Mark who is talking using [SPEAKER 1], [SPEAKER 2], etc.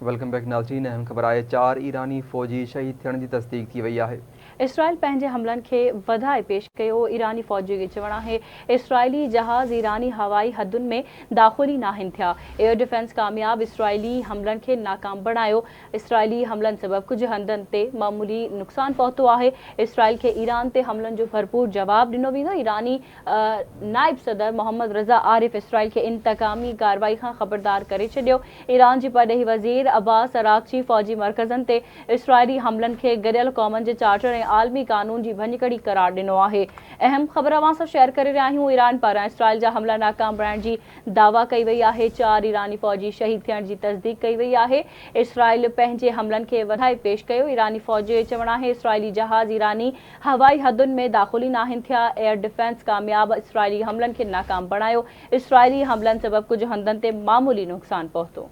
[SPEAKER 1] Welcome back नाज़रीन। अहम ख़बर आहे, 4 ईरानी फ़ौजी शहीद थियण जी तस्दीक थी वई आहे।
[SPEAKER 2] इसराइल पंहिंजे हमलनि खे वधाए पेश कयो। ईरानी फ़ौजी जो चवणु आहे इसराइली जहाज़ ईरानी हवाई हदुनि में दाख़िली नाहिनि थिया। एयर डिफेंस कामयाब इसराइली हमलनि खे नाकाम बणायो। इसराइली हमलनि सबबि कुझु हंधनि ते मामूली नुक़सान पहुतो आहे। इसराइल खे ईरान ते हमलनि जो भरपूर जवाब ॾिनो वेंदो। ईरानी नाइब सदर मोहम्मद रज़ा आरिफ इसराइल खे इंतकामी कार्रवाई खां ख़बरदार करे छॾियो। ईरान जी परॾेही वज़ीर अब्बास अराग़ची फ़ौजी मर्कज़नि ते इसराइली हमलनि खे गॾियल क़ौमनि जे चार्टर ऐं आलमी कानून जी भञकड़ी करार ॾिनो आहे। अहम ख़बर अवां सां शेयर करे रहिया आहियूं। ईरान पारां इसराइल जा हमला नाकाम बणाइण जी दावा कई वई आहे। 4 ईरानी फ़ौजी शहीद थियण जी तस्दीक कई वई आहे। इसराइल पंहिंजे हमलनि खे वधाए पेश कयो। ईरानी फ़ौज जो चवणु आहे इसराइली जहाज़ ईरानी हवाई हदुनि में दाख़िली नाहिनि थिया। एयर डिफेंस कामयाब इसराइली हमलनि खे नाकाम बणायो। इसराइली हमलनि सबबि कुझु हंधनि ते मामूली नुक़सान पहुतो।